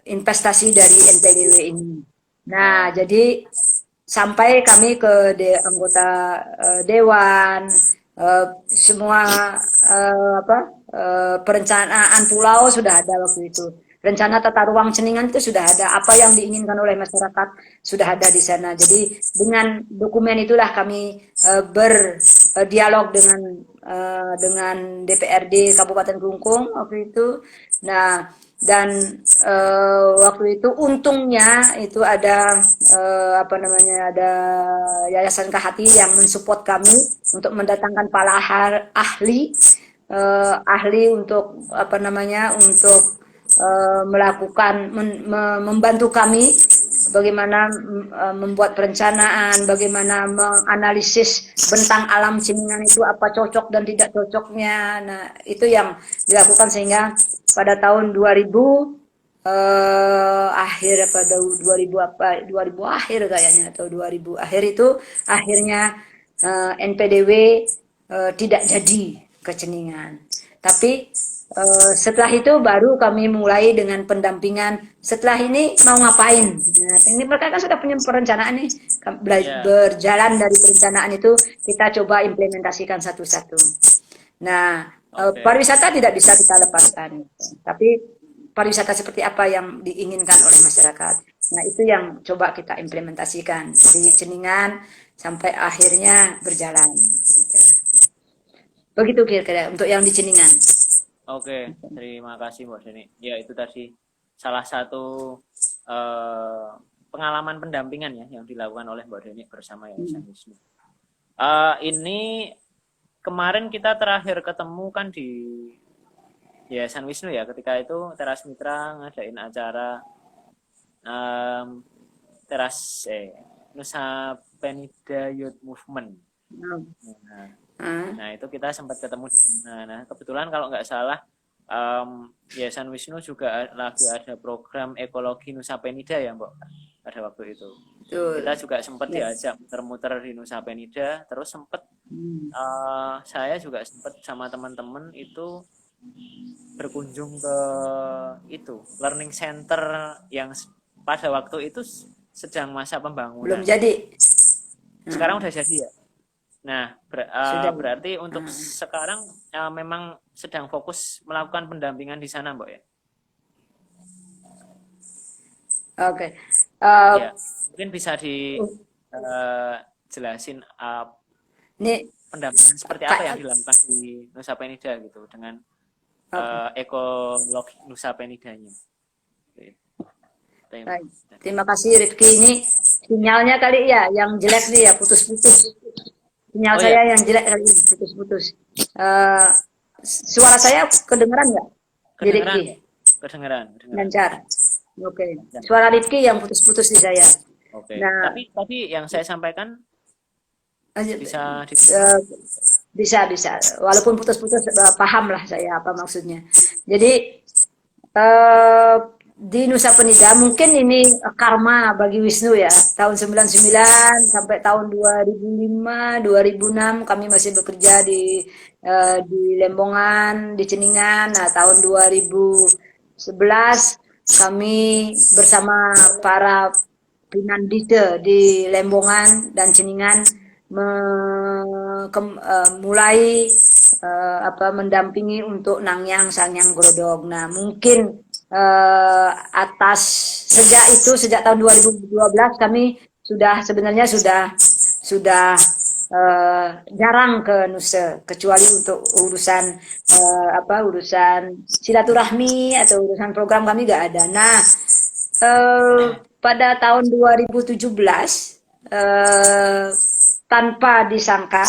investasi dari NPDW ini. Nah, jadi sampai kami ke anggota dewan, semua apa, perencanaan pulau sudah ada waktu itu. Rencana tata ruang ceningan itu sudah ada. Apa yang diinginkan oleh masyarakat sudah ada di sana. Jadi dengan dokumen itulah kami berdialog dengan DPRD Kabupaten Klungkung waktu itu. Nah, dan waktu itu untungnya itu ada apa namanya, ada Yayasan Kahati yang mensupport kami untuk mendatangkan para ahli, ahli untuk apa namanya, untuk melakukan membantu kami bagaimana membuat perencanaan, bagaimana menganalisis bentang alam ceningan itu apa cocok dan tidak cocoknya. Nah, itu yang dilakukan sehingga pada tahun 2000 akhir, pada 2000 apa, 2000 akhir kayaknya, atau 2000 akhir itu akhirnya NPDW tidak jadi ke Ceningan. Tapi setelah itu baru kami mulai dengan pendampingan. Setelah ini mau ngapain? Nah, ini mereka kan sudah punya perencanaan nih. Berjalan dari perencanaan itu kita coba implementasikan satu-satu. Nah, pariwisata tidak bisa kita lepaskan. Tapi pariwisata seperti apa yang diinginkan oleh masyarakat. Nah, itu yang coba kita implementasikan di Ceningan sampai akhirnya berjalan. Begitu kira-kira untuk yang di Ceningan. Oke, terima kasih Mbak Deni. Ya, itu tadi salah satu pengalaman pendampingan ya yang dilakukan oleh Mbak Deni bersama Yayasan Wisnu. Ini kemarin kita terakhir ketemu kan di Yayasan Wisnu ya, ketika itu Teras Mitra ngadain acara Nusa Penida Youth Movement. Nah, itu kita sempat ketemu. Nah, kebetulan kalau nggak salah Yayasan Wisnu juga lagi ada program ekologi Nusa Penida ya, Mbak, pada waktu itu. Kita juga sempat diajak muter-muter di Nusa Penida, terus sempat saya juga sempat sama teman-teman itu berkunjung ke itu learning center yang pada waktu itu sedang masa pembangunan. Belum jadi. Sekarang udah jadi ya. Nah, berarti untuk sekarang memang sedang fokus melakukan pendampingan di sana, Mbak ya? Oke. Ya, mungkin bisa dijelasin Ini pendampingan seperti apa yang dilakukan di Nusa Penida gitu dengan ekologi Nusa Penidanya. Baik. Terima kasih Rifki. Ini sinyalnya kali ya yang jelek nih ya, putus-putus. Sinyal saya yang jelek kali ini, putus-putus. Suara saya kedengeran nggak? Kedengeran. Kedengeran. Lancar. Oke. Suara Rifki yang putus-putus di saya. Oke. Nah, tapi tadi yang saya sampaikan bisa. Walaupun putus-putus, paham lah saya apa maksudnya. Jadi di Nusa Penida mungkin ini karma bagi Wisnu ya. Tahun 99 sampai tahun 2005, 2006 kami masih bekerja di Lembongan, di Ceningan. Nah, tahun 2011 kami bersama para Pinandite di Lembongan dan Ceningan mulai mendampingi untuk Nangyang Sangyang Grodog. Nah, mungkin sejak tahun 2012 kami sebenarnya sudah jarang ke Nusa, kecuali untuk urusan silaturahmi atau urusan program kami nggak ada. Nah, pada tahun 2017 tanpa disangka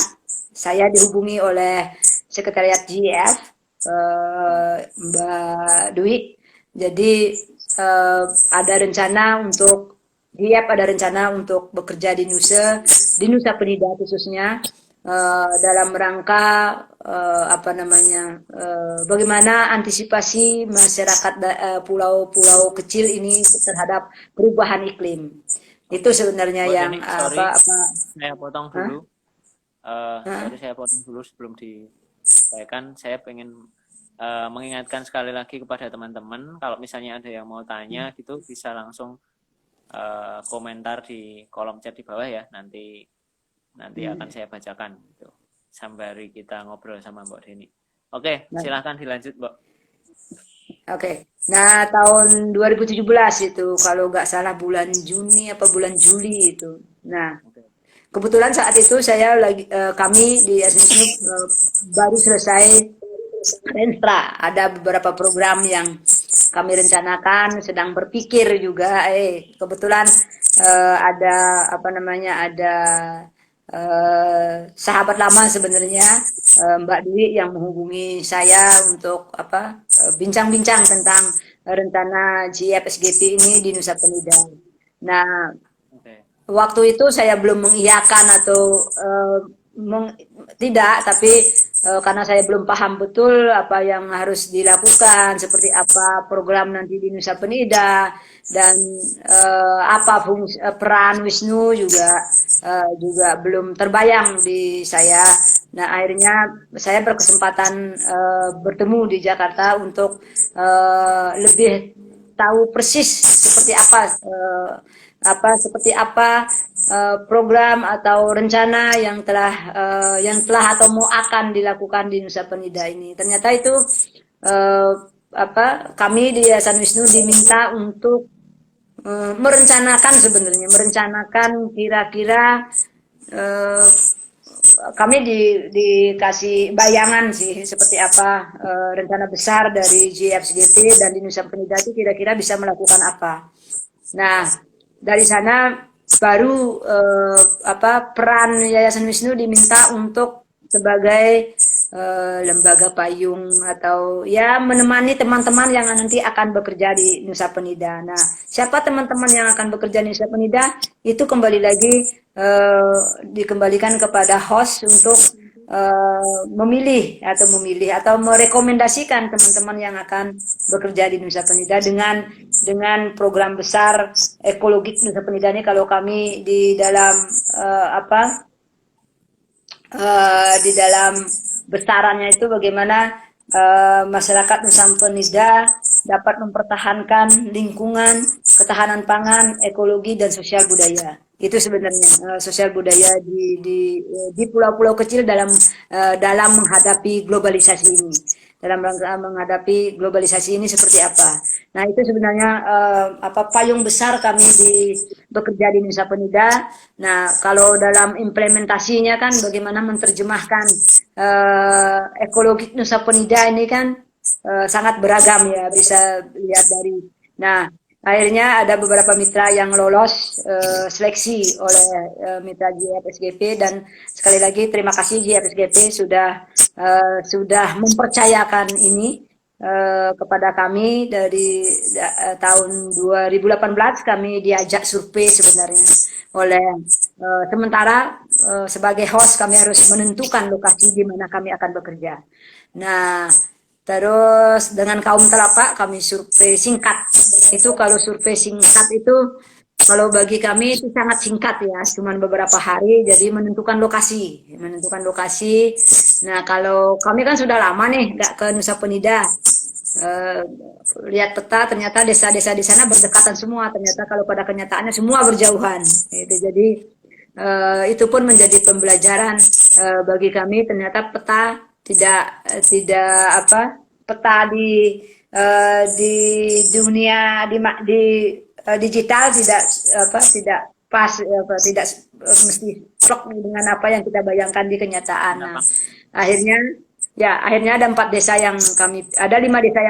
saya dihubungi oleh sekretariat GF Mbak Dwi. Jadi ada rencana untuk bekerja di Nusa Penida khususnya dalam rangka bagaimana antisipasi masyarakat pulau-pulau kecil ini terhadap perubahan iklim. Itu sebenarnya saya potong dulu. Saya potong dulu sebelum disampaikan. Saya pengen mengingatkan sekali lagi kepada teman-teman, kalau misalnya ada yang mau tanya gitu bisa langsung komentar di kolom chat di bawah ya. Nanti akan saya bacakan gitu. Sembari kita ngobrol sama Mbak Deni. Oke, silahkan dilanjut, Mbak. Oke. Nah, tahun 2017 itu kalau nggak salah bulan Juni apa bulan Juli itu. Nah, kebetulan saat itu kami di SNSU baru selesai Renstra. Ada beberapa program yang kami rencanakan, sedang berpikir juga. Kebetulan ada sahabat lama sebenarnya, Mbak Dwi yang menghubungi saya untuk bincang-bincang tentang rencana GFSGP ini di Nusa Penida. Nah, waktu itu saya belum mengiyakan atau tidak, tapi karena saya belum paham betul apa yang harus dilakukan, seperti apa program nanti di Nusa Penida, dan apa peran Wisnu juga belum terbayang di saya. Nah, akhirnya saya berkesempatan bertemu di Jakarta untuk lebih tahu persis seperti apa program atau rencana yang telah atau mau akan dilakukan di Nusa Penida ini. Ternyata itu kami di Yayasan Wisnu diminta untuk merencanakan kira-kira kami dikasih bayangan sih seperti apa rencana besar dari GFSGP dan di Nusa Penida itu kira-kira bisa melakukan apa. Nah, dari sana baru peran Yayasan Wisnu diminta untuk sebagai lembaga payung atau ya menemani teman-teman yang nanti akan bekerja di Nusa Penida. Nah, siapa teman-teman yang akan bekerja di Nusa Penida itu kembali lagi dikembalikan kepada host untuk memilih atau merekomendasikan teman-teman yang akan bekerja di Nusa Penida dengan program besar ekologi Nusa Penida ini. Kalau kami di dalam besarannya itu bagaimana masyarakat Nusa Penida dapat mempertahankan lingkungan, ketahanan pangan, ekologi dan sosial budaya. Itu sebenarnya sosial budaya di pulau-pulau kecil dalam menghadapi globalisasi ini. dalam rangka menghadapi globalisasi ini seperti apa. Nah, itu sebenarnya payung besar kami bekerja di Nusa Penida. Nah, kalau dalam implementasinya kan bagaimana menerjemahkan ekologi Nusa Penida ini kan sangat beragam ya, bisa lihat dari. Nah, akhirnya ada beberapa mitra yang lolos seleksi oleh mitra GFSGP, dan sekali lagi terima kasih GFSGP sudah mempercayakan ini kepada kami dari tahun 2018. Kami diajak survei sebenarnya oleh sementara sebagai host kami harus menentukan lokasi di mana kami akan bekerja. Nah, terus dengan kaum telapak kami survei singkat. Itu kalau survei singkat itu kalau bagi kami itu sangat singkat ya, cuman beberapa hari. Jadi menentukan lokasi. Nah, kalau kami kan sudah lama nih nggak ke Nusa Penida. Lihat peta, ternyata desa-desa di sana berdekatan semua. Ternyata kalau pada kenyataannya semua berjauhan. Gitu. Jadi itu pun menjadi pembelajaran bagi kami. Ternyata peta tidak peta di dunia di digital tidak pas, tidak mesti plok dengan apa yang kita bayangkan di kenyataan. Nah, akhirnya ada 5 desa yang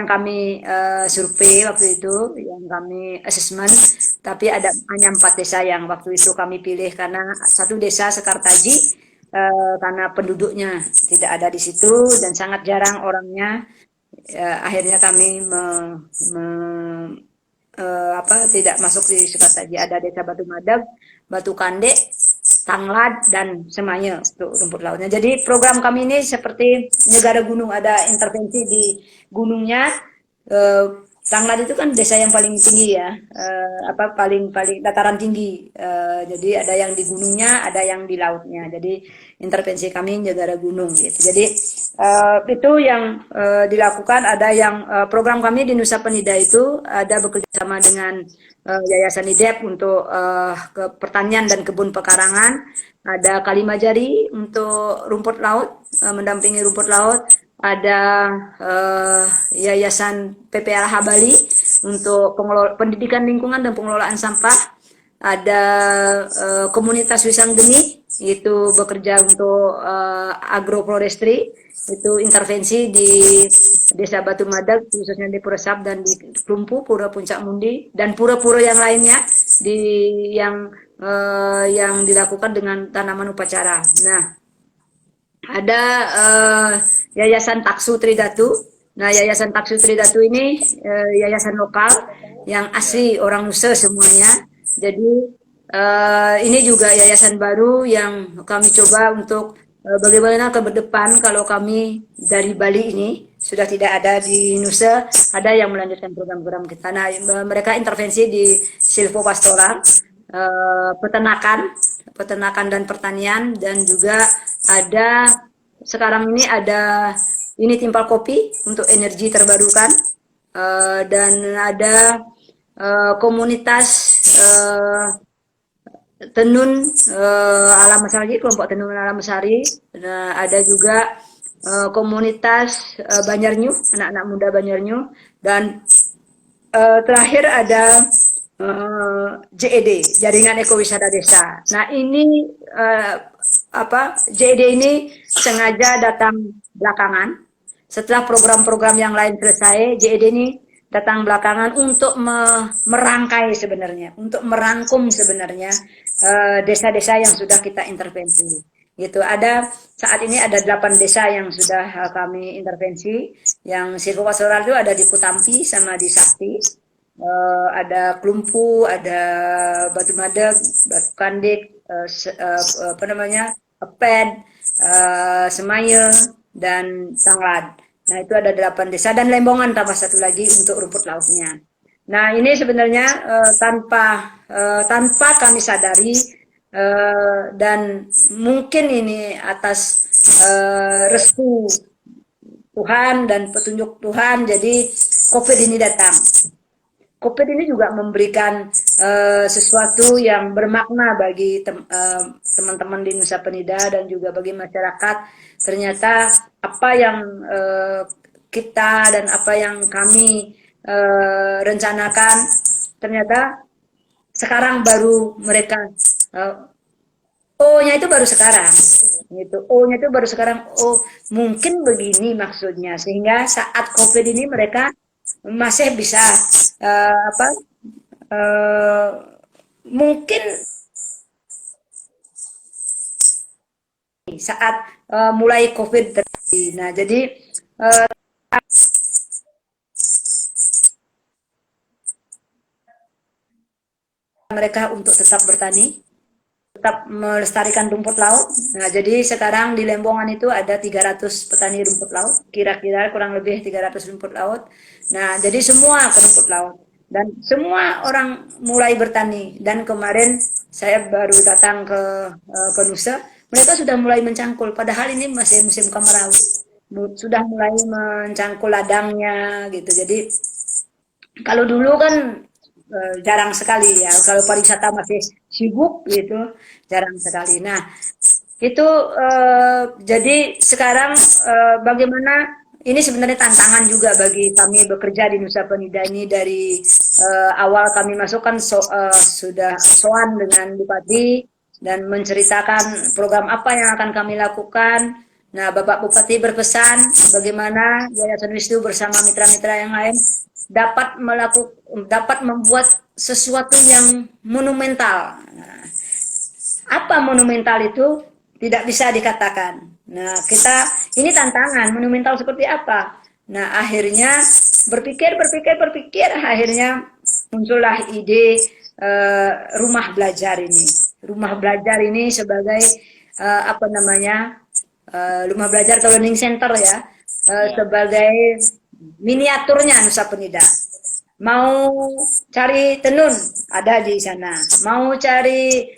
kami survei waktu itu, yang kami assessment, tapi hanya 4 desa yang waktu itu kami pilih karena satu desa Sekartaji karena penduduknya tidak ada di situ dan sangat jarang orangnya. Akhirnya kami tidak masuk di Sekartaji. Ada desa Batu Madeg, Batu Kande, Tanglad, dan Semaya untuk rumput lautnya. Jadi program kami ini seperti negara gunung, ada intervensi di gunungnya. Tanglad itu kan desa yang paling tinggi ya, paling dataran tinggi. Jadi ada yang di gunungnya, ada yang di lautnya. Jadi intervensi kami negara gunung gitu. Jadi itu yang dilakukan. Ada yang program kami di Nusa Penida itu ada bekerja sama dengan Yayasan IDEP untuk pertanian dan kebun pekarangan. Ada Kalimajari untuk rumput laut, mendampingi rumput laut. Ada Yayasan PPLH Bali untuk pendidikan lingkungan dan pengelolaan sampah. Ada komunitas Wisanggeni itu bekerja untuk agroforestry, itu intervensi di Desa Batu Madeg, khususnya di Puresap dan di Klumpu, Pura Puncak Mundi, dan pura-pura yang lainnya yang dilakukan dengan tanaman upacara. Nah, ada Yayasan Taksu Tridatu. Nah, Yayasan Taksu Tridatu ini yayasan lokal yang asli orang Nusa semuanya. Jadi ini juga yayasan baru yang kami coba untuk bagaimana ke depan kalau kami dari Bali ini sudah tidak ada di Nusa, ada yang melanjutkan program-program kita. Nah, mereka intervensi di silvopastoral, peternakan dan pertanian, dan juga sekarang ini timpal kopi untuk energi terbarukan, dan ada komunitas tenun alam mesari, kelompok tenun alam mesari. Nah, ada juga komunitas Banyarnyu, anak-anak muda Banyarnyu, dan terakhir ada JED, Jaringan Ekowisata Desa. Nah, ini JED ini sengaja datang belakangan. Setelah program-program yang lain selesai, JED ini datang belakangan untuk merangkai sebenarnya, untuk merangkum sebenarnya desa-desa yang sudah kita intervensi. Gitu. Saat ini ada 8 desa yang sudah kami intervensi. Yang silvopastoral itu ada di Kutampi sama di Sakti. Ada Klumpu, ada Batu Madeg, Batu Kandik, Ped, Semaya, dan Tanglad. Nah, itu ada 8 desa, dan Lembongan tambah 1 lagi untuk rumput lautnya. Nah, ini sebenarnya tanpa kami sadari, dan mungkin ini atas restu Tuhan dan petunjuk Tuhan, jadi COVID ini datang. COVID ini juga memberikan sesuatu yang bermakna bagi teman-teman di Nusa Penida dan juga bagi masyarakat. Ternyata apa yang kita dan apa yang kami rencanakan, ternyata sekarang baru mereka O-nya itu baru sekarang, gitu. O-nya itu baru sekarang. Oh, mungkin begini maksudnya, sehingga saat COVID ini mereka masih bisa apa? Mungkin saat mulai COVID terjadi. Nah, jadi mereka untuk tetap bertani, tetap melestarikan rumput laut. Nah, jadi sekarang di Lembongan itu ada 300 petani rumput laut, kira-kira kurang lebih 300 rumput laut. Nah, jadi semua ke rumput laut. Dan semua orang mulai bertani. Dan kemarin saya baru datang ke Nusa, mereka sudah mulai mencangkul. Padahal ini masih musim kemarau. Sudah mulai mencangkul ladangnya gitu. Jadi kalau dulu kan jarang sekali ya. Kalau pariwisata masih sibuk gitu, jarang sekali. Nah, itu jadi sekarang bagaimana ini sebenarnya tantangan juga bagi kami bekerja di Nusa Penida ini dari awal kami masuk kan sudah soan dengan Bupati dan menceritakan program apa yang akan kami lakukan. Nah, Bapak Bupati berpesan bagaimana Yayasan Wisnu bersama mitra-mitra yang lain dapat membuat sesuatu yang monumental. Nah, apa monumental itu tidak bisa dikatakan. Nah, kita ini tantangan monumental seperti apa? Nah, akhirnya berpikir, akhirnya muncullah ide rumah belajar ini. Rumah belajar ini sebagai apa namanya? Rumah belajar atau learning center ya, sebagai miniaturnya Nusa Penida. Mau cari tenun ada di sana, mau cari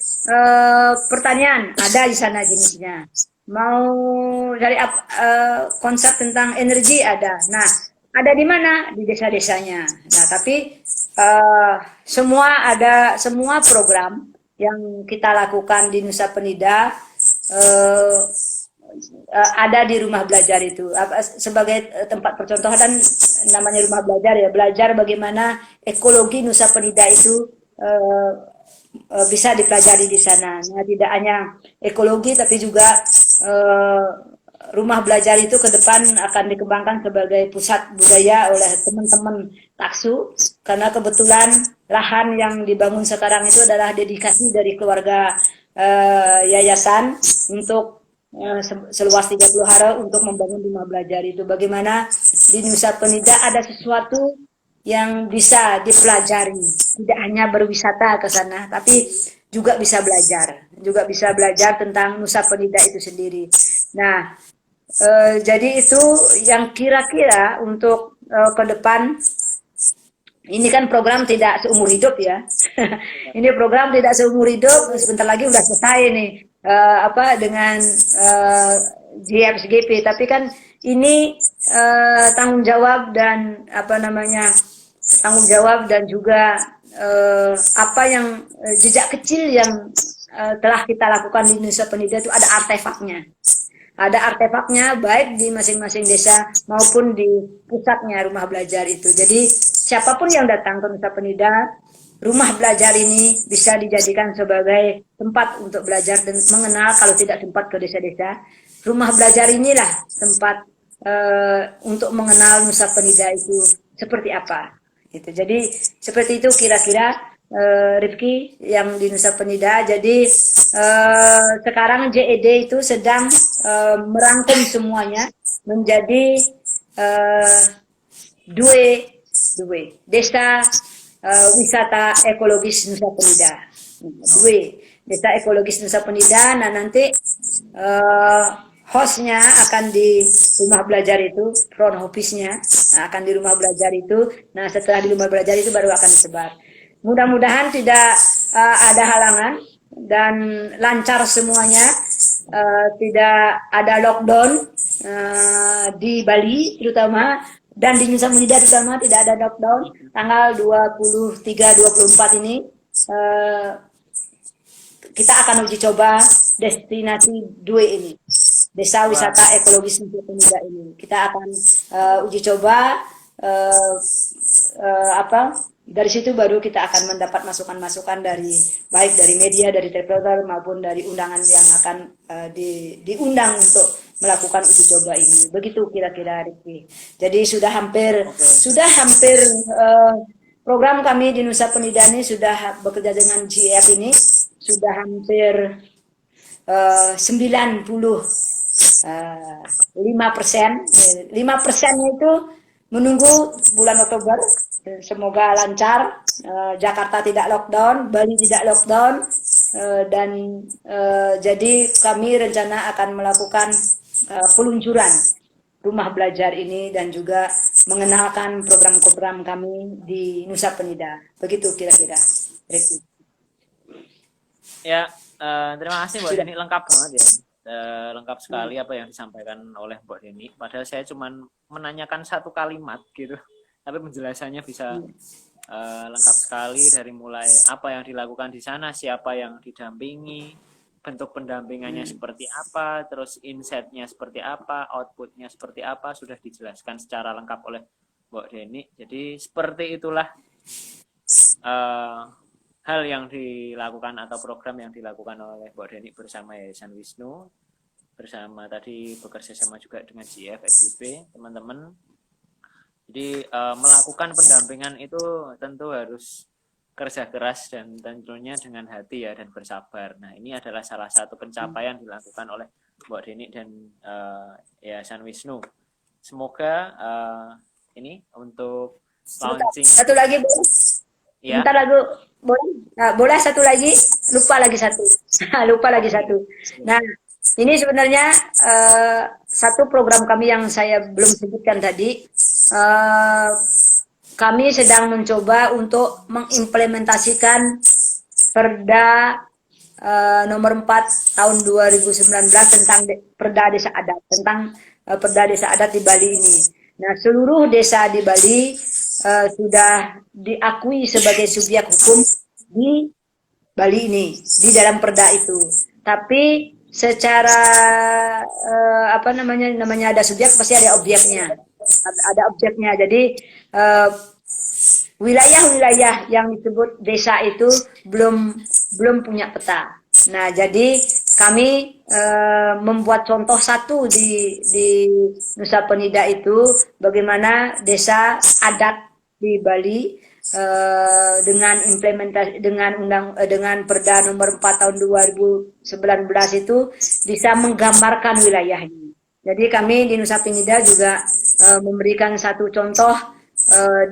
pertanian ada di sana jenisnya, mau cari konsep tentang energi ada. Nah, ada di mana? Di desa-desanya. Nah, tapi semua program yang kita lakukan di Nusa Penida ada di rumah belajar itu sebagai tempat percontohan. Dan namanya rumah belajar ya, belajar bagaimana ekologi Nusa Penida itu bisa dipelajari di sana. Nah, tidak hanya ekologi tapi juga rumah belajar itu ke depan akan dikembangkan sebagai pusat budaya oleh teman-teman Taksu, karena kebetulan lahan yang dibangun sekarang itu adalah dedikasi dari keluarga yayasan untuk seluas 30 hara untuk membangun rumah belajar itu. Bagaimana di Nusa Penida ada sesuatu yang bisa dipelajari, tidak hanya berwisata ke sana, tapi juga bisa belajar tentang Nusa Penida itu sendiri. Nah, jadi itu yang kira-kira untuk ke depan. Ini kan program tidak seumur hidup ya. Ini program tidak seumur hidup. Sebentar lagi udah selesai nih dengan GFSGP. Tapi kan ini tanggung jawab dan tanggung jawab dan juga apa yang jejak kecil yang telah kita lakukan di Nusa Penida itu ada artefaknya. Ada artefaknya baik di masing-masing desa maupun di pusatnya rumah belajar itu. Jadi siapapun yang datang ke Nusa Penida, rumah belajar ini bisa dijadikan sebagai tempat untuk belajar dan mengenal. Kalau tidak tempat ke desa-desa, rumah belajar inilah tempat untuk mengenal Nusa Penida itu seperti apa. Gitu. Jadi seperti itu kira-kira Rifki yang di Nusa Penida. Jadi sekarang JED itu sedang merangkum semuanya menjadi dua desa wisata ekologis Nusa Penida. Dua desa ekologis Nusa Penida. Nah, nanti hostnya akan di rumah belajar itu, front office-nya akan di rumah belajar itu. Nah, setelah di rumah belajar itu baru akan disebar. Mudah-mudahan tidak ada halangan dan lancar semuanya, tidak ada lockdown di Bali terutama, dan di Nusa Penida terutama tidak ada lockdown. Tanggal 23-24 ini kita akan uji coba destinasi 2 ini. Desa Wah, Wisata Ekologis Nusa Penida ini. Kita akan uji coba uh, apa dari situ baru kita akan mendapat masukan-masukan dari baik dari media, dari stakeholder maupun dari undangan yang akan diundang untuk melakukan uji coba ini. Begitu kira-kira Riki. Jadi oke. sudah hampir program kami di Nusa Penida ini sudah bekerja dengan GF ini sudah hampir 95%. 5%-nya itu menunggu bulan Oktober. Semoga lancar. Jakarta tidak lockdown, Bali tidak lockdown, dan jadi kami rencana akan melakukan peluncuran rumah belajar ini dan juga mengenalkan program-program kami di Nusa Penida. Begitu kira-kira. Ya, terima kasih Mbak Sudah. Deni, lengkap banget ya. Lengkap sekali apa yang disampaikan oleh Mbak Deni. Padahal saya cuma menanyakan satu kalimat gitu, tapi penjelasannya bisa lengkap sekali dari mulai apa yang dilakukan di sana, siapa yang didampingi, bentuk pendampingannya seperti apa, terus insight-nya seperti apa, output-nya seperti apa, sudah dijelaskan secara lengkap oleh Mbak Deni. Jadi seperti itulah hal yang dilakukan atau program yang dilakukan oleh Mbak Deni bersama Yayasan Wisnu, bersama tadi bekerja sama juga dengan GF, SBP, teman-teman. Jadi melakukan pendampingan itu tentu harus kerja keras dan tentunya dengan hati ya dan bersabar. Nah ini adalah salah satu pencapaian dilakukan oleh Mbak Deni dan Yayasan Wisnu. Semoga ini untuk launching. Satu lagi, Bu. Ya, Bentar lagu boleh? Nah, boleh satu lagi? Lupa lagi satu. Lupa lagi satu. Nah, ini sebenarnya satu program kami yang saya belum sebutkan tadi. Kami sedang mencoba untuk mengimplementasikan Perda nomor 4 tahun 2019 tentang Perda Desa Adat, tentang Perda Desa Adat di Bali ini. Nah, seluruh desa di Bali sudah diakui sebagai subjek hukum di Bali ini, di dalam perda itu. Tapi secara apa namanya ada subjek pasti ada objeknya. Ada objeknya. Jadi wilayah-wilayah yang disebut desa itu belum punya peta. Nah, jadi kami membuat contoh satu di Nusa Penida itu bagaimana desa adat di Bali dengan implementasi dengan Perda nomor 4 tahun 2019 itu bisa menggambarkan wilayahnya. Jadi kami di Nusa Penida juga memberikan satu contoh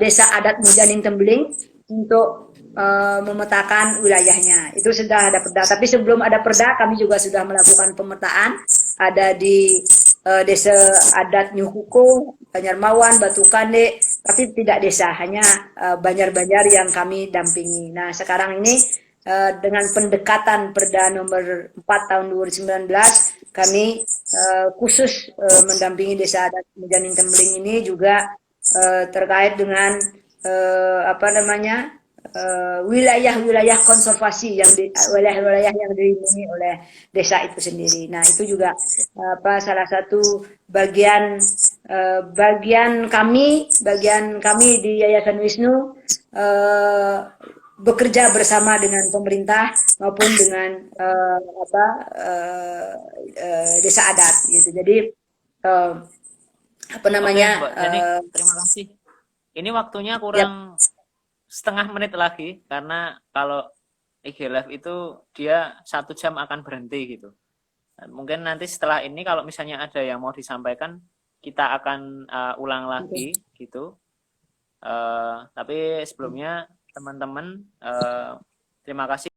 desa adat Mujanin Tembeling untuk memetakan wilayahnya. Itu sudah ada perda. Tapi sebelum ada perda, kami juga sudah melakukan pemetaan. Ada di desa adat Nyukuko, Banjarmawan, Batu Kande, tapi tidak desa, hanya Banjar-Banjar yang kami dampingi. Nah, sekarang ini dengan pendekatan Perda nomor 4 tahun 2019, kami khusus mendampingi desa adat Mujanin Tembeling ini juga terkait dengan apa namanya wilayah-wilayah konservasi yang wilayah-wilayah yang dilindungi oleh desa itu sendiri. Nah, itu juga salah satu bagian kami di Yayasan Wisnu bekerja bersama dengan pemerintah maupun dengan desa adat gitu. Jadi apa namanya? Oke, Mbak Deni, terima kasih. Ini waktunya kurang setengah menit lagi karena kalau IG Live itu dia 1 jam akan berhenti gitu. Mungkin nanti setelah ini kalau misalnya ada yang mau disampaikan kita akan ulang lagi gitu. Tapi sebelumnya teman-teman terima kasih